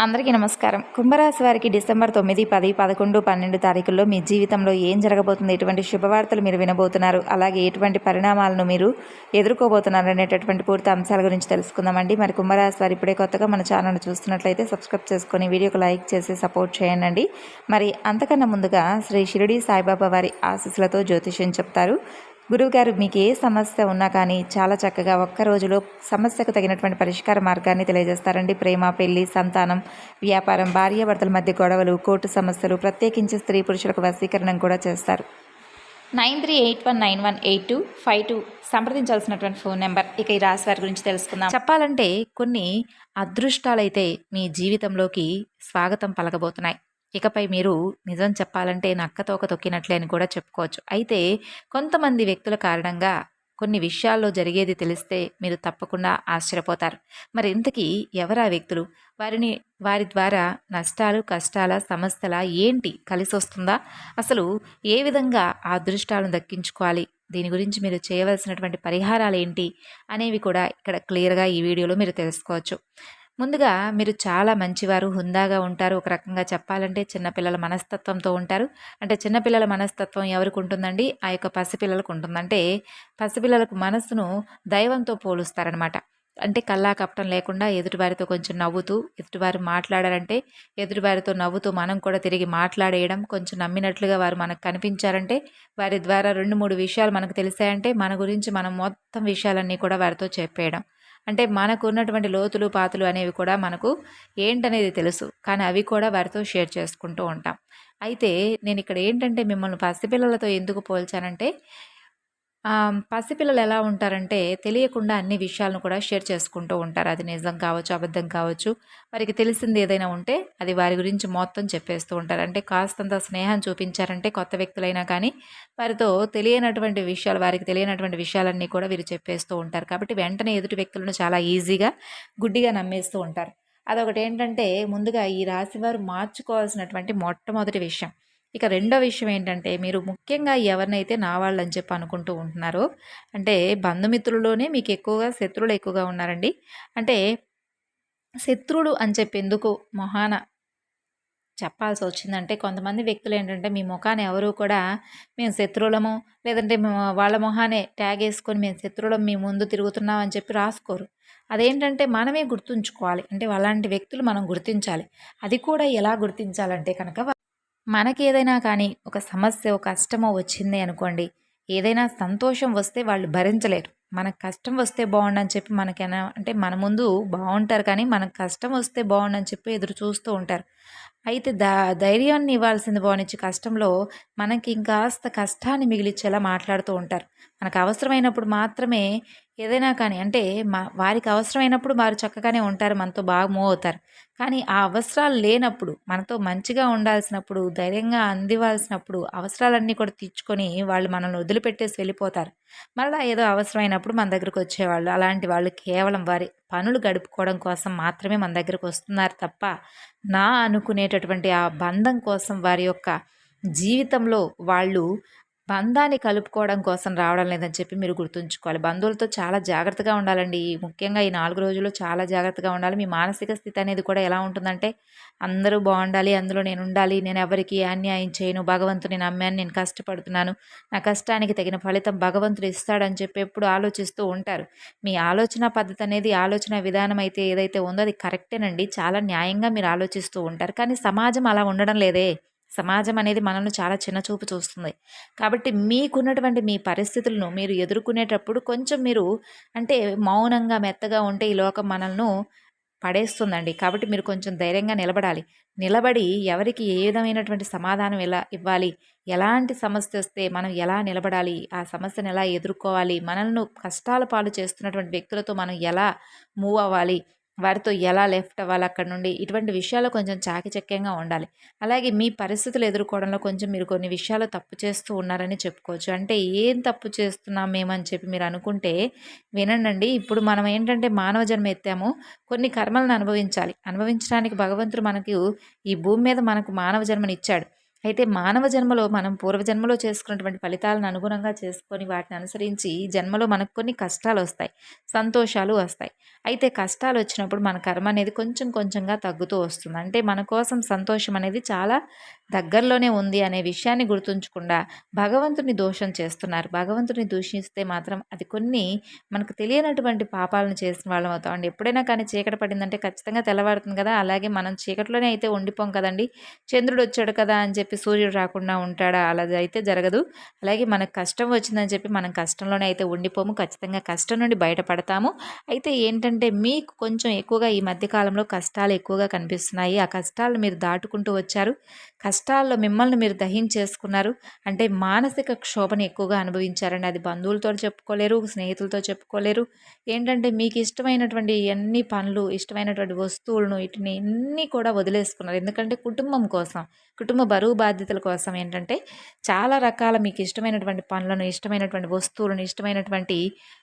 అందరికీ నమస్కారం. కుంభరాశి వారికి డిసెంబర్ 9, 10, 11, 12 తారీఖుల్లో మీ జీవితంలో ఏం జరగబోతుంది, ఎటువంటి శుభవార్తలు మీరు వినబోతున్నారు, అలాగే ఎటువంటి పరిణామాలను మీరు ఎదుర్కోబోతున్నారు అనేటటువంటి పూర్తి అంశాల గురించి తెలుసుకుందామండి. మరి కుంభరాశి వారు ఇప్పుడే కొత్తగా మన ఛానల్ చూస్తున్నట్లయితే సబ్స్క్రైబ్ చేసుకొని వీడియోకి లైక్ చేసి సపోర్ట్ చేయండి. మరి అంతకన్నా ముందుగా శ్రీ షిరిడి సాయిబాబా వారి ఆశీస్సులతో జ్యోతిష్యం చెప్తారు. గురువుగారు మీకు ఏ సమస్య ఉన్నా కానీ చాలా చక్కగా ఒక్క రోజులో సమస్యకు తగినటువంటి పరిష్కార మార్గాన్ని తెలియజేస్తారండి. ప్రేమ, పెళ్లి, సంతానం, వ్యాపారం, భార్యాభర్తల మధ్య గొడవలు, కోర్టు సమస్యలు, ప్రత్యేకించి స్త్రీ పురుషులకు వశీకరణం కూడా చేస్తారు. 9381918252 సంప్రదించాల్సినటువంటి ఫోన్ నెంబర్. ఇక ఈ రాశి వారి గురించి తెలుసుకుందాం. చెప్పాలంటే కొన్ని అదృష్టాలైతే మీ జీవితంలోకి స్వాగతం పలకబోతున్నాయి. ఇకపై మీరు నిజం చెప్పాలంటే నక్కతోక తొక్కినట్లే అని కూడా చెప్పుకోవచ్చు. అయితే కొంతమంది వ్యక్తుల కారణంగా కొన్ని విషయాల్లో జరిగేది తెలిస్తే మీరు తప్పకుండా ఆశ్చర్యపోతారు. మరి ఇంతకీ ఎవరా వ్యక్తులు? వారి ద్వారా నష్టాలు, కష్టాల, సమస్యల ఏంటి, కలిసి వస్తుందా? అసలు ఏ విధంగా ఆ అదృష్టాలను దక్కించుకోవాలి, దీని గురించి మీరు చేయవలసినటువంటి పరిహారాలు ఏంటి అనేవి కూడా ఇక్కడ క్లియర్గా ఈ వీడియోలో మీరు తెలుసుకోవచ్చు. ముందుగా మీరు చాలా మంచివారు, హుందాగా ఉంటారు. ఒక రకంగా చెప్పాలంటే చిన్నపిల్లల మనస్తత్వంతో ఉంటారు. అంటే చిన్నపిల్లల మనస్తత్వం ఎవరికి ఉంటుందండి? ఆ యొక్క పసిపిల్లలకు ఉంటుంది. అంటే పసిపిల్లలకు మనస్సును దైవంతో పోలుస్తారనమాట. అంటే కల్లా కపటం లేకుండా ఎదుటివారితో కొంచెం నవ్వుతూ, ఎదుటివారు మాట్లాడారంటే ఎదుటివారితో నవ్వుతూ మనం కూడా తిరిగి మాట్లాడేయడం, కొంచెం నమ్మినట్లుగా వారు మనకు కనిపించారంటే, వారి ద్వారా 2-3 విషయాలు మనకు తెలిసాయంటే మన గురించి మనం మొత్తం విషయాలన్నీ కూడా వారితో చెప్పేయడం. అంటే మనకు ఉన్నటువంటి లోతులు, పాతులు అనేవి కూడా మనకు ఏంటనేది తెలుసు. కానీ అవి కూడా వారితో షేర్ చేసుకుంటూ ఉంటాం. అయితే నేను ఇక్కడ ఏంటంటే మిమ్మల్ని పసిపిల్లలతో ఎందుకు పోల్చానంటే, పసిపిల్లలు ఎలా ఉంటారంటే తెలియకుండా అన్ని విషయాలను కూడా షేర్ చేసుకుంటూ ఉంటారు. అది నిజం కావచ్చు, అబద్ధం కావచ్చు. వారికి తెలిసింది ఏదైనా ఉంటే అది వారి గురించి మొత్తం చెప్పేస్తూ ఉంటారు. అంటే కాస్తంత స్నేహం చూపించారంటే కొత్త వ్యక్తులైనా కానీ వారితో తెలియనటువంటి విషయాలు, వారికి తెలియనటువంటి విషయాలన్నీ కూడా వీరు చెప్పేస్తూ ఉంటారు. కాబట్టి వెంటనే ఎదుటి వ్యక్తులను చాలా ఈజీగా గుడ్డిగా నమ్మేస్తూ ఉంటారు. అదొకటి ఏంటంటే ముందుగా ఈ రాశివారు మార్చుకోవాల్సినటువంటి మొట్టమొదటి విషయం. ఇక రెండో విషయం ఏంటంటే మీరు ముఖ్యంగా ఎవరినైతే నా వాళ్ళని చెప్పి అనుకుంటూ ఉంటున్నారో, అంటే బంధుమిత్రుల్లోనే మీకు ఎక్కువగా శత్రువులు ఎక్కువగా ఉన్నారండి. అంటే శత్రువులు అని చెప్పి ఎందుకు మొహాన చెప్పాల్సి వచ్చిందంటే, కొంతమంది వ్యక్తులు ఏంటంటే మీ ముఖాన్ని ఎవరు కూడా మేము శత్రువులము, లేదంటే వాళ్ళ మొహానే ట్యాగ్ వేసుకొని మేము శత్రువులం మీ ముందు తిరుగుతున్నాం అని చెప్పి రాసుకోరు. అదేంటంటే మనమే గుర్తుంచుకోవాలి. అంటే అలాంటి వ్యక్తులు మనం గుర్తించాలి. అది కూడా ఎలా గుర్తించాలంటే కనుక, మనకేదైనా కానీ ఒక సమస్య, ఒక కష్టమో వచ్చింది అనుకోండి, ఏదైనా సంతోషం వస్తే వాళ్ళు భరించలేరు. మనకు కష్టం వస్తే బాగుండని చెప్పి మనకైనా అంటే మన ముందు బాగుంటారు, కానీ మనకు కష్టం వస్తే బాగుండని చెప్పి ఎదురు చూస్తూ ఉంటారు. అయితే ధైర్యాన్ని ఇవ్వాల్సింది పోనిచ్చి కష్టంలో మనకి ఇంకాస్త కష్టాన్ని మిగిలిచ్చేలా మాట్లాడుతూ ఉంటారు. మనకు అవసరమైనప్పుడు మాత్రమే ఏదైనా కానీ అంటే వారికి అవసరమైనప్పుడు వారు చక్కగానే ఉంటారు, మనతో బాగా మూవ్ అవుతారు. కానీ ఆ అవసరాలు లేనప్పుడు, మనతో మంచిగా ఉండాల్సినప్పుడు, ధైర్యంగా అందివ్వాల్సినప్పుడు అవసరాలన్నీ కూడా తీర్చుకొని వాళ్ళు మనల్ని వదిలిపెట్టేసి వెళ్ళిపోతారు. మళ్ళీ ఏదో అవసరమైనప్పుడు మన దగ్గరకు వచ్చేవాళ్ళు. అలాంటి వాళ్ళు కేవలం వారి పనులు గడుపుకోవడం కోసం మాత్రమే మన దగ్గరకు వస్తున్నారు తప్ప, నా అనుకునేటటువంటి ఆ బంధం కోసం, వారి యొక్క జీవితంలో వాళ్ళు బంధాన్ని కలుపుకోవడం కోసం రావడం లేదని చెప్పి మీరు గుర్తుంచుకోవాలి. బంధువులతో చాలా జాగ్రత్తగా ఉండాలండి. ముఖ్యంగా ఈ 4 రోజుల్లో చాలా జాగ్రత్తగా ఉండాలి. మీ మానసిక స్థితి అనేది కూడా ఎలా ఉంటుందంటే, అందరూ బాగుండాలి, అందులో నేను ఉండాలి, నేను ఎవరికీ అన్యాయం చేయను, భగవంతుని నమ్మాను, నేను కష్టపడుతున్నాను, నా కష్టానికి తగిన ఫలితం భగవంతుడు ఇస్తాడని చెప్పి ఎప్పుడు ఆలోచిస్తూ ఉంటారు. మీ ఆలోచన పద్ధతి అనేది, ఆలోచన విధానం అయితే ఏదైతే ఉందో అది కరెక్టేనండి. చాలా న్యాయంగా మీరు ఆలోచిస్తూ ఉంటారు. కానీ సమాజం అలా ఉండడం లేదే. సమాజం అనేది మనల్ని చాలా చిన్నచూపు చూస్తుంది. కాబట్టి మీకున్నటువంటి మీ పరిస్థితులను మీరు ఎదుర్కొనేటప్పుడు కొంచెం మీరు అంటే మౌనంగా, మెత్తగా ఉంటే ఈ లోకం మనల్ని పడేస్తుందండి. కాబట్టి మీరు కొంచెం ధైర్యంగా నిలబడాలి. నిలబడి ఎవరికి ఏ విధమైనటువంటి సమాధానం ఎలా ఇవ్వాలి, ఎలాంటి సమస్య వస్తే మనం ఎలా నిలబడాలి, ఆ సమస్యను ఎలా ఎదుర్కోవాలి, మనల్ని కష్టాల పాలు చేస్తున్నటువంటి వ్యక్తులతో మనం ఎలా మూవ్ అవ్వాలి, వారితో ఎలా లెఫ్ట్ అవ్వాలి అక్కడి నుండి, ఇటువంటి విషయాల్లో కొంచెం చాకచక్యంగా ఉండాలి. అలాగే మీ పరిస్థితులు ఎదుర్కోవడంలో కొంచెం మీరు కొన్ని విషయాలు తప్పు చేస్తూ ఉన్నారని చెప్పుకోవచ్చు. అంటే ఏం తప్పు చేస్తున్నాం మేమని చెప్పి మీరు అనుకుంటే వినండి. ఇప్పుడు మనం ఏంటంటే మానవ జన్మ ఎత్తాము, కొన్ని కర్మలను అనుభవించాలి. అనుభవించడానికి భగవంతుడు మనకు ఈ భూమి మీద మనకు మానవ జన్మని ఇచ్చాడు. అయితే మానవ జన్మలో మనం పూర్వజన్మలో చేసుకున్నటువంటి ఫలితాలను అనుగుణంగా చేసుకొని వాటిని అనుసరించి జన్మలో మనకు కొన్ని కష్టాలొస్తాయి. సంతోషాలు వస్తాయి. అయితే కష్టాలొచ్చినప్పుడు మన కర్మ అనేది కొంచెం కొంచెంగా తగ్గుతూ వస్తుంది. అంటే మన కోసం సంతోషం అనేది చాలా దగ్గరలోనే ఉంది అనే విషయాన్ని గుర్తుంచకుండా భగవంతుడిని దోషం చేస్తున్నారు. భగవంతుడిని దూషిస్తే మాత్రం అది కొన్ని మనకు తెలియనటువంటి పాపాలను చేసిన వాళ్ళం అవుతాం అండి. ఎప్పుడైనా కానీ చీకటి పడిందంటే ఖచ్చితంగా తెల్లవారుతుంది కదా! అలాగే మనం చీకటిలోనే అయితే ఉండిపోం కదండీ! చంద్రుడొచ్చాడు కదా అని చెప్పి సూర్యుడు రాకుండా ఉంటాడా? అలా అయితే జరగదు. అలాగే మనకు కష్టం వచ్చిందని చెప్పి మనం కష్టంలోనే అయితే ఉండిపోము. ఖచ్చితంగా కష్టం నుండి బయటపడతాము. అయితే ఏంటంటే మీకు కొంచెం ఎక్కువగా ఈ మధ్య కాలంలో కష్టాలు ఎక్కువగా కనిపిస్తున్నాయి. ఆ కష్టాలను మీరు దాటుకుంటూ వచ్చారు. కష్టాల్లో మిమ్మల్ని మీరు దహించేసుకున్నారు. అంటే మానసిక క్షోభను ఎక్కువగా అనుభవించారండి. అది బంధువులతో చెప్పుకోలేరు, స్నేహితులతో చెప్పుకోలేరు. ఏంటంటే మీకు ఇష్టమైనటువంటి అన్ని పనులు, ఇష్టమైనటువంటి వస్తువులను వీటిని అన్నీ కూడా వదిలేసుకున్నారు. ఎందుకంటే కుటుంబం కోసం, కుటుంబ బరువు బాధ్యతల కోసం ఏంటంటే చాలా రకాల మీకు ఇష్టమైనటువంటి పనులను, ఇష్టమైనటువంటి వస్తువులను, ఇష్టమైనటువంటి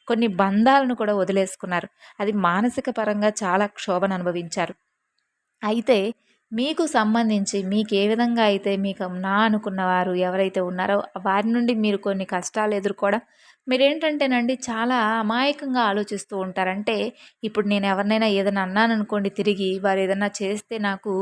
కొన్ని బంధాలను కూడా వదిలేసుకున్నారు. అది మానసిక పరంగా చాలా క్షోభను అనుభవించారు. అయితే మీకు సంబంధించి మీకు ఏ విధంగా అయితే మీకు నా అనుకున్న వారు ఎవరైతే ఉన్నారో వారి నుండి మీరు కొన్ని కష్టాలు ఎదుర్కోవడం మీరేంటంటేనండి చాలా అమాయకంగా ఆలోచిస్తూ ఉంటారు. అంటే ఇప్పుడు నేను ఎవరినైనా ఏదైనా అన్నాననుకోండి తిరిగి వారు ఏదన్నా చేస్తే నాకు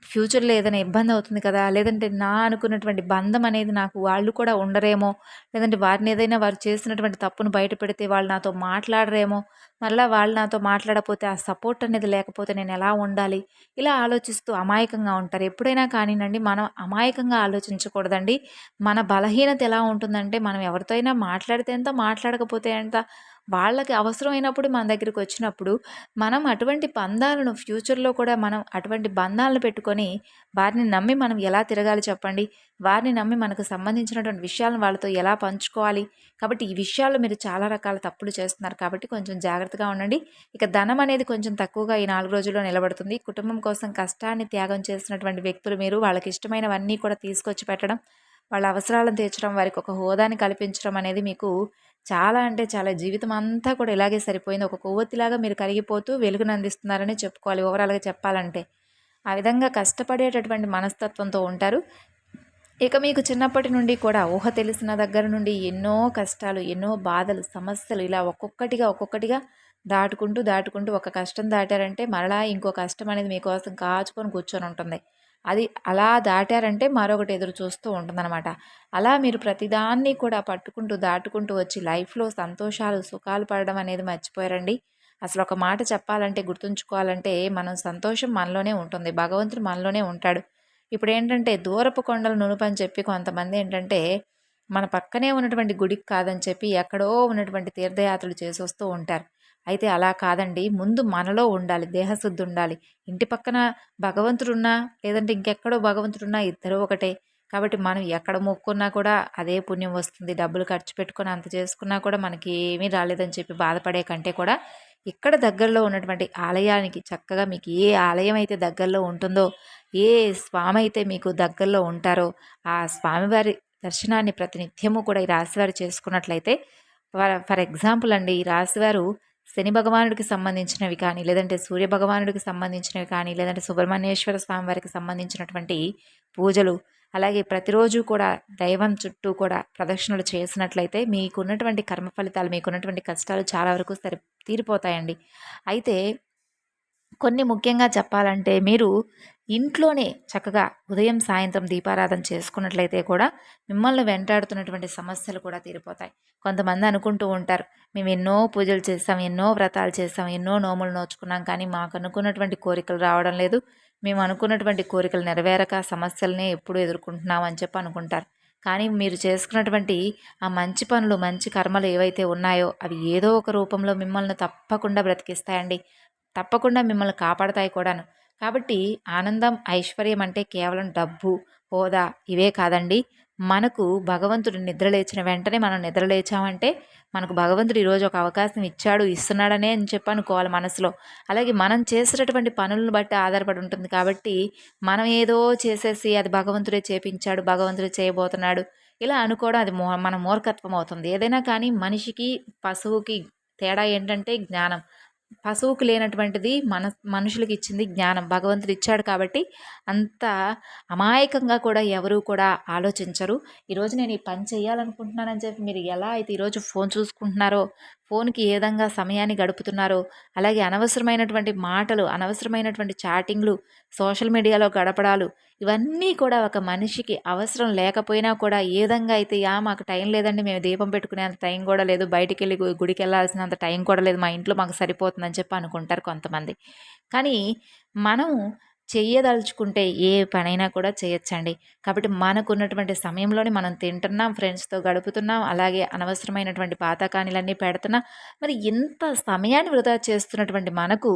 ఫ్యూచర్‌లో ఏదైనా ఇబ్బంది అవుతుంది కదా! లేదంటే నా అనుకున్నటువంటి బంధం అనేది నాకు వాళ్ళు కూడా ఉండరేమో! లేదంటే వారిని ఏదైనా వారు చేసినటువంటి తప్పును బయట పెడితే వాళ్ళు నాతో మాట్లాడరేమో! మరలా వాళ్ళు నాతో మాట్లాడకపోతే ఆ సపోర్ట్ అనేది లేకపోతే నేనెలా ఉండాలి? ఇలా ఆలోచిస్తూ అమాయకంగా ఉంటారు. ఎప్పుడైనా కానీనండి మనం అమాయకంగా ఆలోచించకూడదండి. మన బలహీనత ఎలా ఉంటుందంటే మనం ఎవరితో అయినా మాట్లాడితే ఎంత, మాట్లాడకపోతే ఎంత, వాళ్ళకి అవసరమైనప్పుడు మన దగ్గరికొచ్చినప్పుడు మనం అటువంటి బంధాలను ఫ్యూచర్‌లో కూడా మనం అటువంటి బంధాలను పెట్టుకొని వారిని నమ్మి మనం ఎలా తిరగాలి చెప్పండి? వారిని నమ్మి మనకు సంబంధించినటువంటి విషయాలను వాళ్ళతో ఎలా పంచుకోవాలి? కాబట్టి ఈ విషయాల్లో మీరు చాలా రకాల తప్పులు చేస్తున్నారు కాబట్టి కొంచెం జాగ్రత్తగా ఉండండి. ఇక ధనం అనేది కొంచెం తక్కువగా ఈ 4 రోజుల్లో నిలబడుతుంది. కుటుంబం కోసం కష్టాన్ని త్యాగం చేసినటువంటి వ్యక్తులు మీరు. వాళ్ళకి ఇష్టమైనవన్నీ కూడా తీసుకొచ్చి పెట్టడం, వాళ్ళ అవసరాలను తీర్చడం, వారికి ఒక హోదాని కల్పించడం అనేది మీకు చాలా అంటే చాలా జీవితం అంతా కూడా ఇలాగే సరిపోయింది. ఒక కొవ్వొత్తిలాగా మీరు కరిగిపోతూ వెలుగునందిస్తున్నారనే చెప్పుకోవాలి ఓవరాల్‌గా చెప్పాలంటే. ఆ విధంగా కష్టపడేటటువంటి మనస్తత్వంతో ఉంటారు. ఇక మీకు చిన్నప్పటి నుండి కూడా ఊహ తెలిసిన దగ్గర నుండి ఎన్నో కష్టాలు, ఎన్నో బాధలు, సమస్యలు ఇలా ఒక్కొక్కటిగా, ఒక్కొక్కటిగా దాటుకుంటూ, దాటుకుంటూ ఒక కష్టం దాటారంటే మరలా ఇంకో కష్టం అనేది మీకోసం కాచుకొని కూర్చొనుంటుంది. అది అలా దాటారంటే మరొకటి ఎదురు చూస్తూ ఉంటుందనమాట. అలా మీరు ప్రతిదాన్ని కూడా పట్టుకుంటూ, దాటుకుంటూ వచ్చి లైఫ్‌లో సంతోషాలు, సుఖాలు పడడం అనేది మర్చిపోయారండి. అసలొక మాట చెప్పాలంటే, గుర్తుంచుకోవాలంటే మనం సంతోషం మనలోనే ఉంటుంది. భగవంతుడు మనలోనే ఉంటాడు. ఇప్పుడేంటంటే దూరపు కొండలు నునుపని చెప్పి కొంతమందేంటంటే, మన పక్కనే ఉన్నటువంటి గుడికి కాదని చెప్పి ఎక్కడో ఉన్నటువంటి తీర్థయాత్రలు చేసొస్తూ ఉంటారు. అయితే అలా కాదండి. ముందు మనలో ఉండాలి. దేహశుద్ధుండాలి. ఇంటి పక్కన భగవంతుడున్నా, లేదంటే ఇంకెక్కడో భగవంతుడున్నా ఇద్దరూ ఒకటే. కాబట్టి మనం ఎక్కడ మొక్కున్నా కూడా అదే పుణ్యం వస్తుంది. డబ్బులు ఖర్చు పెట్టుకొని అంత చేసుకున్నా కూడా మనకి ఏమీ రాలేదని చెప్పి బాధపడే కంటే కూడా, ఇక్కడ దగ్గరలో ఉన్నటువంటి ఆలయానికి చక్కగా మీకు ఏ ఆలయం అయితే దగ్గరలో ఉంటుందో, ఏ స్వామి అయితే మీకు దగ్గరలో ఉంటారో, ఆ స్వామివారి దర్శనాన్ని ప్రతినిత్యము కూడా ఈ రాశివారు చేసుకున్నట్లయితే ఫర్ ఎగ్జాంపుల్ అండి ఈ రాశివారు శని భగవానుడికి సంబంధించినవి కానీ, లేదంటే సూర్య భగవానుడికి సంబంధించినవి కానీ, లేదంటే సుబ్రహ్మణ్యేశ్వర స్వామి వారికి సంబంధించినటువంటి పూజలు, అలాగే ప్రతిరోజు కూడా దైవం చుట్టూ కూడా ప్రదక్షిణలు చేసినట్లయితే మీకున్నటువంటి కర్మ ఫలితాలు, మీకున్నటువంటి కష్టాలు చాలా వరకు తీరిపోతాయండి. అయితే కొన్ని ముఖ్యంగా చెప్పాలంటే మీరు ఇంట్లోనే చక్కగా ఉదయం, సాయంత్రం దీపారాధన చేసుకున్నట్లయితే కూడా మిమ్మల్ని వెంటాడుతున్నటువంటి సమస్యలు కూడా తీరిపోతాయి. కొంతమంది అనుకుంటూ ఉంటారు, మేము ఎన్నో పూజలు చేసాం, ఎన్నో వ్రతాలు చేసాం, ఎన్నో నోములు నోచుకున్నాం కానీ మాకు అనుకున్నటువంటి కోరికలు రావడం లేదు. మేము అనుకున్నటువంటి కోరికలు నెరవేరక సమస్యలనే ఎప్పుడూ ఎదుర్కొంటున్నాం అని చెప్పి అనుకుంటారు. కానీ మీరు చేసుకున్నటువంటి ఆ మంచి పనులు, మంచి కర్మలు ఏవైతే ఉన్నాయో అవి ఏదో ఒక రూపంలో మిమ్మల్ని తప్పకుండా బ్రతికిస్తాయండి. తప్పకుండా మిమ్మల్ని కాపాడతాయి కూడాను. కాబట్టి ఆనందం, ఐశ్వర్యం అంటే కేవలం డబ్బు, హోదా ఇవే కాదండి. మనకు భగవంతుడు నిద్రలేచిన వెంటనే మనం నిద్రలేచామంటే మనకు భగవంతుడు ఈరోజు ఒక అవకాశం ఇచ్చాడు, ఇస్తున్నాడనే అని చెప్పి అనుకోవాలి మనసులో. అలాగే మనం చేసేటటువంటి పనులను బట్టి ఆధారపడి ఉంటుంది కాబట్టి మనం ఏదో చేసేసి అది భగవంతుడే చేపించాడు, భగవంతుడే చేయబోతున్నాడు ఇలా అనుకోవడం అది మన మూర్ఖత్వం అవుతుంది. ఏదైనా కానీ మనిషికి, పశువుకి తేడా ఏంటంటే జ్ఞానం. పశువుకు లేనటువంటిది మనుషులకి ఇచ్చింది జ్ఞానం. భగవంతుడు ఇచ్చాడు కాబట్టి అంత అమాయకంగా కూడా ఎవరు కూడా ఆలోచించరు. ఈరోజు నేను ఈ పని చేయాలనుకుంటున్నానని చెప్పి మీరు ఎలా అయితే ఈరోజు ఫోన్ చూసుకుంటున్నారో, ఫోన్‌కి ఏ విధంగా సమయాన్ని గడుపుతున్నారో, అలాగే అనవసరమైనటువంటి మాటలు, అనవసరమైనటువంటి చాటింగ్‌లు, సోషల్ మీడియాలో గడపడాలు, ఇవన్నీ కూడా ఒక మనిషికి అవసరం లేకపోయినా కూడా ఏ విధంగా అయితే మాకు టైం లేదండి, మేము దీపం పెట్టుకునేంత టైం కూడా లేదు, బయటికెళ్ళి గుడికెళ్ళాల్సినంత టైం కూడా లేదు, మా ఇంట్లో మాకు సరిపోతుందని చెప్పి అనుకుంటారు కొంతమంది. కానీ మనం చెయ్యదలుచుకుంటే ఏ పనైనా కూడా చేయొచ్చండి. కాబట్టి మనకున్నటువంటి సమయంలోనే మనం తింటున్నాం, ఫ్రెండ్స్‌తో గడుపుతున్నాం, అలాగే అనవసరమైనటువంటి పాతకానిలన్నీ పెడుతున్నాం. మరి ఇంత సమయాన్ని వృధా చేస్తున్నటువంటి మనకు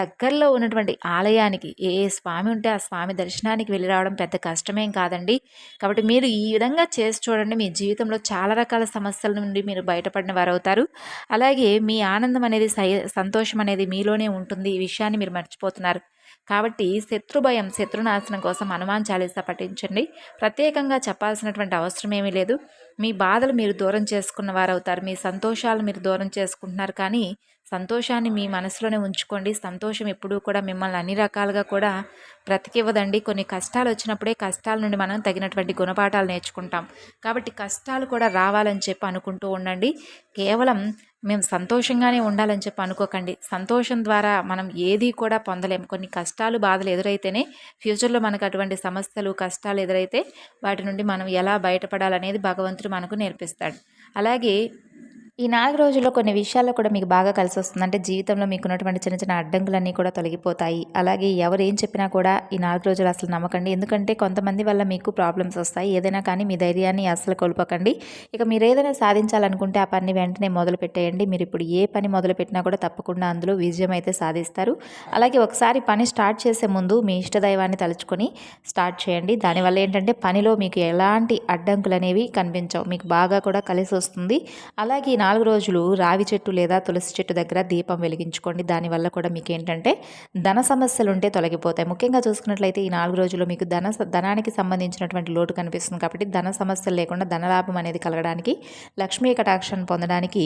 దగ్గరలో ఉన్నటువంటి ఆలయానికి ఏ స్వామి ఉంటే ఆ స్వామి దర్శనానికి వెళ్ళి రావడం పెద్ద కష్టమేం కాదండి. కాబట్టి మీరు ఈ విధంగా చేసి చూడండి. మీ జీవితంలో చాలా రకాల సమస్యల నుండి మీరు బయటపడిన వారవుతారు. అలాగే మీ ఆనందం అనేది సంతోషం అనేది మీలోనే ఉంటుంది. ఈ విషయాన్ని మీరు మర్చిపోతున్నారు. కాబట్టి శత్రుభయం, శత్రునాశనం కోసం హనుమాన్ చాలీసా పఠించండి. ప్రత్యేకంగా చెప్పాల్సినటువంటి అవసరం ఏమీ లేదు. మీ బాధలు మీరు దూరం చేసుకున్న వారవుతారు. మీ సంతోషాలు మీరు దూరం చేసుకుంటున్నారు, కానీ సంతోషాన్ని మీ మనసులోనే ఉంచుకోండి. సంతోషం ఎప్పుడూ కూడా మిమ్మల్ని అన్ని రకాలుగా కూడా బ్రతికివ్వదండి. కొన్ని కష్టాలు వచ్చినప్పుడే కష్టాల నుండి మనం తగినటువంటి గుణపాఠాలు నేర్చుకుంటాం. కాబట్టి కష్టాలు కూడా రావాలని చెప్పి అనుకుంటూ ఉండండి. కేవలం మేము సంతోషంగానే ఉండాలని చెప్పి అనుకోకండి. సంతోషం ద్వారా మనం ఏది కూడా పొందలేము. కొన్ని కష్టాలు, బాధలు ఎదురైతేనే ఫ్యూచర్లో మనకు అటువంటి సమస్యలు, కష్టాలు ఎదురైతే వాటి నుండి మనం ఎలా బయటపడాలనేది భగవంతుడు మనకు నేర్పిస్తాడు. అలాగే ఈ 4 రోజుల్లో కొన్ని విషయాల్లో కూడా మీకు బాగా కలిసొస్తుంది. అంటే జీవితంలో మీకున్నటువంటి చిన్న చిన్న అడ్డంకులన్నీ కూడా తొలగిపోతాయి. అలాగే ఎవరు ఏం చెప్పినా కూడా ఈ 4 రోజులు అసలు నమ్మకండి. ఎందుకంటే కొంతమంది వల్ల మీకు ప్రాబ్లమ్స్ వస్తాయి. ఏదైనా కానీ మీ ధైర్యాన్ని అస్సలు కోల్పోకండి. ఇక మీరేదైనా సాధించాలనుకుంటే ఆ పని వెంటనే మొదలుపెట్టేయండి. మీరు ఇప్పుడు ఏ పని మొదలుపెట్టినా కూడా తప్పకుండా అందులో విజయం అయితే సాధిస్తారు. అలాగే ఒకసారి పని స్టార్ట్ చేసే ముందు మీ ఇష్టదైవాన్ని తలుచుకొని స్టార్ట్ చేయండి. దానివల్ల ఏంటంటే పనిలో మీకు ఎలాంటి అడ్డంకులు అనేవి కనిపించవు. మీకు బాగా కూడా కలిసి వస్తుంది. అలాగే 4 రోజులు రావి చెట్టు లేదా తులసి చెట్టు దగ్గర దీపం వెలిగించుకోండి. దానివల్ల కూడా మీకు ఏంటంటే ధన సమస్యలు ఉంటే తొలగిపోతాయి. ముఖ్యంగా చూసుకున్నట్లయితే ఈ 4 రోజుల్లో మీకు ధనానికి సంబంధించినటువంటి లోటు కనిపిస్తుంది. కాబట్టి ధన సమస్యలు లేకుండా ధనలాభం అనేది కలగడానికి, లక్ష్మీ కటాక్షాన్ని పొందడానికి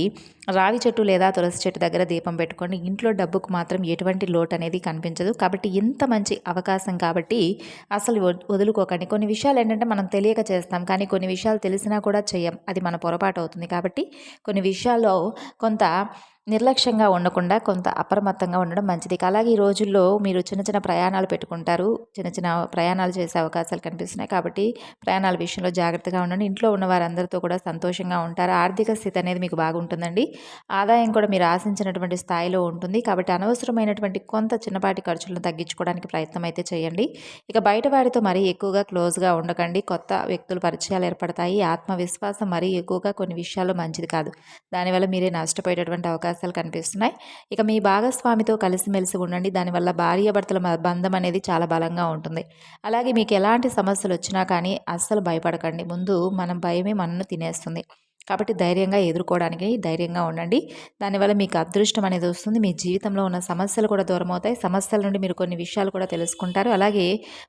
రావి చెట్టు లేదా తులసి చెట్టు దగ్గర దీపం పెట్టుకోండి. ఇంట్లో డబ్బుకు మాత్రం ఎటువంటి లోటు అనేది కనిపించదు. కాబట్టి ఇంత మంచి అవకాశం కాబట్టి అసలు వదులుకోకండి. కొన్ని విషయాలు ఏంటంటే మనం తెలియక చేస్తాం, కానీ కొన్ని విషయాలు తెలిసినా కూడా చేయం. అది మన పొరపాటు అవుతుంది. కాబట్టి కొన్ని విషయాల్లో కొంత నిర్లక్ష్యంగా ఉండకుండా కొంత అప్రమత్తంగా ఉండడం మంచిది. అలాగే ఈ రోజుల్లో మీరు చిన్న చిన్న ప్రయాణాలు పెట్టుకుంటారు. చిన్న చిన్న ప్రయాణాలు చేసే అవకాశాలు కనిపిస్తున్నాయి. కాబట్టి ప్రయాణాల విషయంలో జాగ్రత్తగా ఉండండి. ఇంట్లో ఉన్న వారందరితో కూడా సంతోషంగా ఉంటారు. ఆర్థిక స్థితి అనేది మీకు బాగుంటుందండి. ఆదాయం కూడా మీరు ఆశించినటువంటి స్థాయిలో ఉంటుంది. కాబట్టి అనవసరమైనటువంటి కొంత చిన్నపాటి ఖర్చులను తగ్గించుకోవడానికి ప్రయత్నం అయితే చేయండి. ఇక బయట వారితో మరీ ఎక్కువగా క్లోజ్గా ఉండకండి. కొత్త వ్యక్తులు పరిచయాలు ఏర్పడతాయి. ఆత్మవిశ్వాసం మరీ ఎక్కువగా కొన్ని విషయాల్లో మంచిది కాదు. దానివల్ల మీరే నష్టపోయేటటువంటి అవకాశాలు కనిపిస్తున్నాయి. ఇక మీ భాగస్వామితో కలిసిమెలిసి ఉండండి. దానివల్ల భార్యాభర్తల బంధం అనేది చాలా బలంగా ఉంటుంది. అలాగే మీకు ఎలాంటి సమస్యలు వచ్చినా కానీ అస్సలు భయపడకండి. ముందు మనం భయమే మనను తినేస్తుంది. కాబట్టి ధైర్యంగా ఎదుర్కోవడానికి ధైర్యంగా ఉండండి. దానివల్ల మీకు అదృష్టం అనేది వస్తుంది. మీ జీవితంలో ఉన్న సమస్యలు కూడా దూరం అవుతాయి. సమస్యల నుండి మీరు కొన్ని విషయాలు కూడా తెలుసుకుంటారు. అలాగే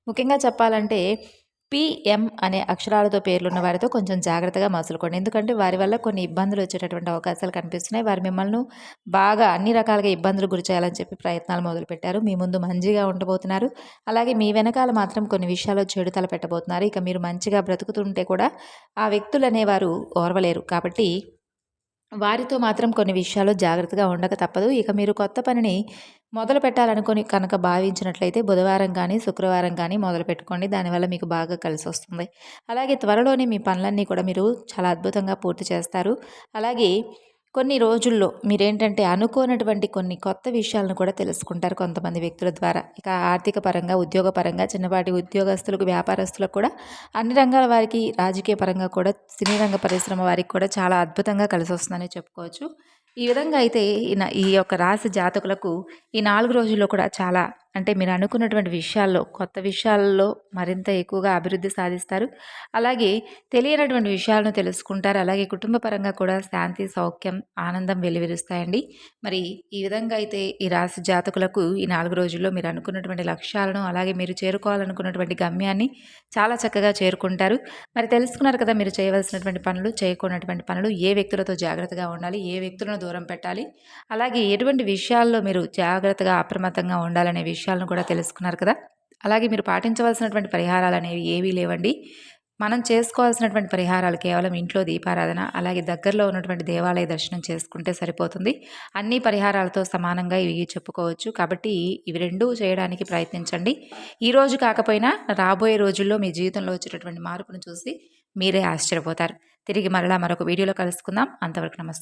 ముఖ్యంగా చెప్పాలంటే పిఎం అనే అక్షరాలతో పేర్లున్న వారితో కొంచెం జాగ్రత్తగా మసులుకోండి. ఎందుకంటే వారి వల్ల కొన్ని ఇబ్బందులు వచ్చేటటువంటి అవకాశాలు కనిపిస్తున్నాయి. వారు మిమ్మల్ని బాగా అన్ని రకాలుగా ఇబ్బందులు గురి చేయాలని చెప్పి ప్రయత్నాలు మొదలుపెట్టారు. మీ ముందు మంచిగా ఉండబోతున్నారు. అలాగే మీ వెనకాల మాత్రం కొన్ని విషయాల్లో చెడు తల పెట్టబోతున్నారు. ఇక మీరు మంచిగా బ్రతుకుతుంటే కూడా ఆ వ్యక్తులు అనేవారు ఓర్వలేరు. కాబట్టి వారితో మాత్రం కొన్ని విషయాల్లో జాగ్రత్తగా ఉండక తప్పదు. ఇక మీరు కొత్త పనిని మొదలు పెట్టాలనుకొని కనుక భావించినట్లయితే బుధవారం కానీ, శుక్రవారం కానీ మొదలుపెట్టుకోండి. దానివల్ల మీకు బాగా కలిసొస్తుంది. అలాగే త్వరలోనే మీ పనులన్నీ కూడా మీరు చాలా అద్భుతంగా పూర్తి చేస్తారు. అలాగే కొన్ని రోజుల్లో మీరేంటంటే అనుకోనటువంటి కొన్ని కొత్త విషయాలను కూడా తెలుసుకుంటారు కొంతమంది వ్యక్తుల ద్వారా. ఇక ఆర్థిక పరంగా, ఉద్యోగపరంగా, చిన్నపాటి ఉద్యోగస్తులకు, వ్యాపారస్తులకు కూడా, అన్ని రంగాల వారికి, రాజకీయ పరంగా కూడా, సినీ రంగ పరిశ్రమ వారికి కూడా చాలా అద్భుతంగా కలిసొస్తుందని చెప్పుకోవచ్చు. ఈ విధంగా అయితే ఈ యొక్క రాశి జాతకులకు ఈ 4 రోజుల్లో కూడా చాలా అంటే మీరు అనుకున్నటువంటి విషయాల్లో, కొత్త విషయాల్లో మరింత ఎక్కువగా అభివృద్ధి సాధిస్తారు. అలాగే తెలియనటువంటి విషయాలను తెలుసుకుంటారు. అలాగే కుటుంబ పరంగా కూడా శాంతి, సౌఖ్యం, ఆనందం వెల్లివిరుస్తాయండి. మరి ఈ విధంగా అయితే ఈ రాశి జాతకులకు ఈ 4 రోజుల్లో మీరు అనుకున్నటువంటి లక్ష్యాలను, అలాగే మీరు చేరుకోవాలనుకున్నటువంటి గమ్యాన్ని చాలా చక్కగా చేరుకుంటారు. మరి తెలుసుకున్నారు కదా మీరు చేయవలసినటువంటి పనులు, చేయకూడనటువంటి పనులు, ఏ వ్యక్తులతో జాగ్రత్తగా ఉండాలి, ఏ వ్యక్తులను దూరం పెట్టాలి, అలాగే ఎటువంటి విషయాల్లో మీరు జాగ్రత్తగా, అప్రమత్తంగా ఉండాలనే విషయాలను కూడా తెలుసుకున్నారు కదా! అలాగే మీరు పాటించవలసినటువంటి పరిహారాలనేవి ఏవీ లేవండి. మనం చేసుకోవాల్సినటువంటి పరిహారాలు కేవలం ఇంట్లో దీపారాధన, అలాగే దగ్గరలో ఉన్నటువంటి దేవాలయ దర్శనం చేసుకుంటే సరిపోతుంది. అన్ని పరిహారాలతో సమానంగా ఇవి చెప్పుకోవచ్చు. కాబట్టి ఇవి 2 చేయడానికి ప్రయత్నించండి. ఈరోజు కాకపోయినా రాబోయే రోజుల్లో మీ జీవితంలో వచ్చేటటువంటి మార్పును చూసి మీరే ఆశ్చర్యపోతారు. తిరిగి మరలా మరొక వీడియోలో కలుసుకుందాం. అంతవరకు నమస్తే.